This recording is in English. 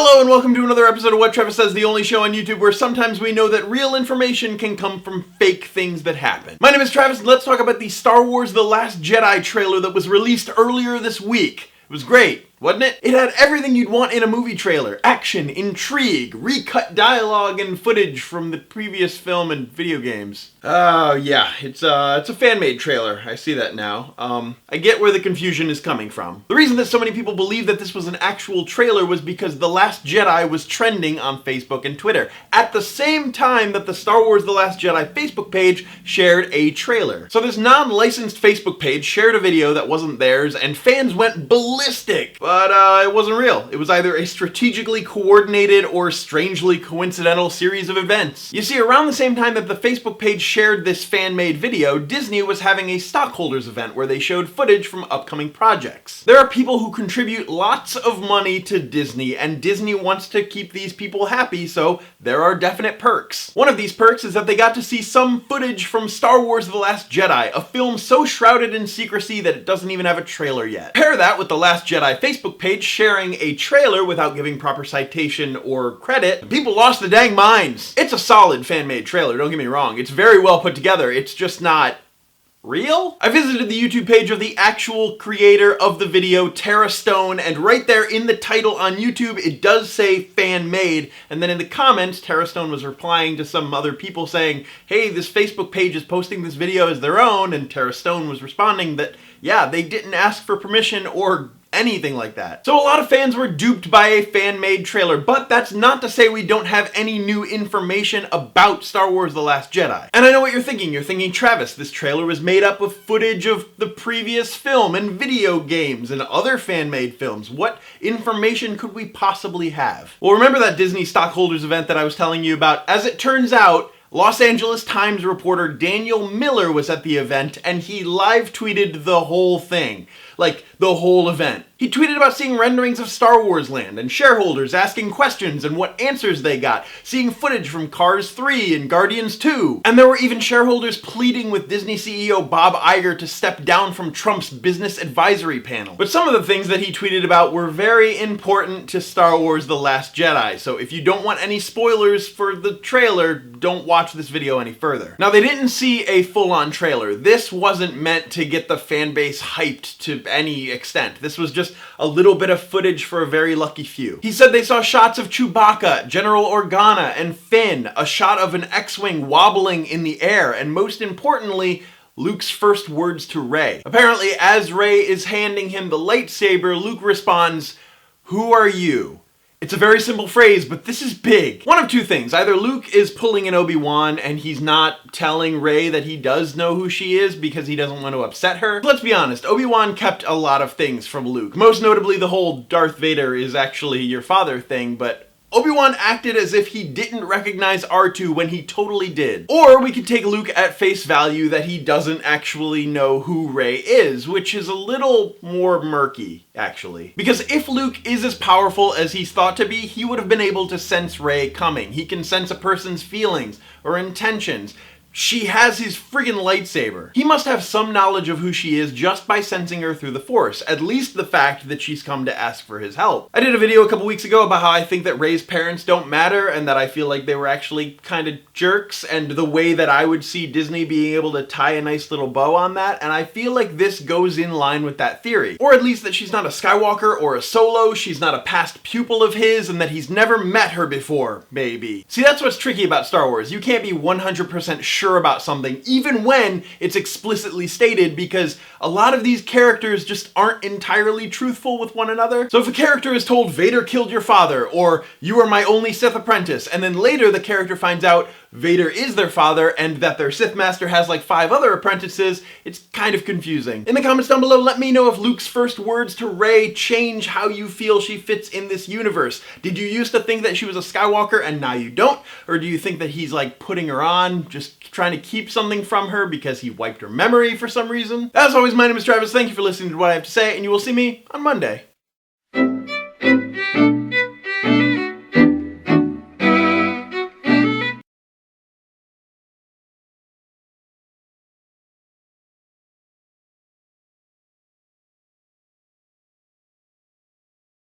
Hello and welcome to another episode of What Travis Says, the only show on YouTube where sometimes we know that real information can come from fake things that happen. My name is Travis and let's talk about the Star Wars The Last Jedi trailer that was released earlier this week. It was great, wasn't it? It had everything you'd want in a movie trailer. Action, intrigue, recut dialogue and footage from the previous film and video games. Yeah, it's a fan-made trailer. I see that now. I get where the confusion is coming from. The reason that so many people believe that this was an actual trailer was because The Last Jedi was trending on Facebook and Twitter at the same time that the Star Wars The Last Jedi Facebook page shared a trailer. So this non-licensed Facebook page shared a video that wasn't theirs and fans went ballistic. But it wasn't real. It was either a strategically coordinated or strangely coincidental series of events. You see, around the same time that the Facebook page shared this fan-made video, Disney was having a stockholders event where they showed footage from upcoming projects. There are people who contribute lots of money to Disney, and Disney wants to keep these people happy, so there are definite perks. One of these perks is that they got to see some footage from Star Wars The Last Jedi, a film so shrouded in secrecy that it doesn't even have a trailer yet. Pair that with The Last Jedi Facebook page sharing a trailer without giving proper citation or credit, people lost their dang minds. It's a solid fan-made trailer, don't get me wrong. It's very well put together, it's just not real? I visited the YouTube page of the actual creator of the video, Tara Stone, and right there in the title on YouTube, it does say fan-made, and then in the comments, Tara Stone was replying to some other people saying, hey, this Facebook page is posting this video as their own, and Tara Stone was responding that, yeah, they didn't ask for permission or anything like that. So a lot of fans were duped by a fan-made trailer, but that's not to say we don't have any new information about Star Wars The Last Jedi. And I know what you're thinking. You're thinking, Travis, this trailer was made up of footage of the previous film and video games and other fan-made films. What information could we possibly have? Well, remember that Disney stockholders event that I was telling you about? As it turns out, Los Angeles Times reporter Daniel Miller was at the event and he live tweeted the whole thing. Like, the whole event. He tweeted about seeing renderings of Star Wars Land and shareholders asking questions and what answers they got, seeing footage from Cars 3 and Guardians 2. And there were even shareholders pleading with Disney CEO Bob Iger to step down from Trump's business advisory panel. But some of the things that he tweeted about were very important to Star Wars The Last Jedi, so if you don't want any spoilers for the trailer, don't watch this video any further. Now, they didn't see a full-on trailer. This wasn't meant to get the fan base hyped to any extent. This was just a little bit of footage for a very lucky few. He said they saw shots of Chewbacca, General Organa, and Finn, a shot of an X-Wing wobbling in the air, and most importantly, Luke's first words to Rey. Apparently, as Rey is handing him the lightsaber, Luke responds, "Who are you?" It's a very simple phrase, but this is big. One of two things. Either Luke is pulling an Obi-Wan and he's not telling Rey that he does know who she is because he doesn't want to upset her. Let's be honest, Obi-Wan kept a lot of things from Luke. Most notably the whole Darth Vader is actually your father thing, but Obi-Wan acted as if he didn't recognize R2 when he totally did. Or we could take Luke at face value that he doesn't actually know who Rey is, which is a little more murky, actually. Because if Luke is as powerful as he's thought to be, he would have been able to sense Rey coming. He can sense a person's feelings or intentions. She has his friggin' lightsaber. He must have some knowledge of who she is just by sensing her through the Force, at least the fact that she's come to ask for his help. I did a video a couple weeks ago about how I think that Rey's parents don't matter and that I feel like they were actually kind of jerks, and the way that I would see Disney being able to tie a nice little bow on that, and I feel like this goes in line with that theory. Or at least that she's not a Skywalker or a Solo, she's not a past pupil of his, and that he's never met her before, maybe. See, that's what's tricky about Star Wars. You can't be 100% sure about something, even when it's explicitly stated, because a lot of these characters just aren't entirely truthful with one another. So if a character is told Vader killed your father, or you are my only Sith apprentice, and then later the character finds out Vader is their father and that their Sith master has like 5 other apprentices, it's kind of confusing. In the comments down below, let me know if Luke's first words to Rey change how you feel she fits in this universe. Did you used to think that she was a Skywalker and now you don't? Or do you think that he's like putting her on, just trying to keep something from her because he wiped her memory for some reason? As always, my name is Travis. Thank you for listening to what I have to say, and you will see me on Monday.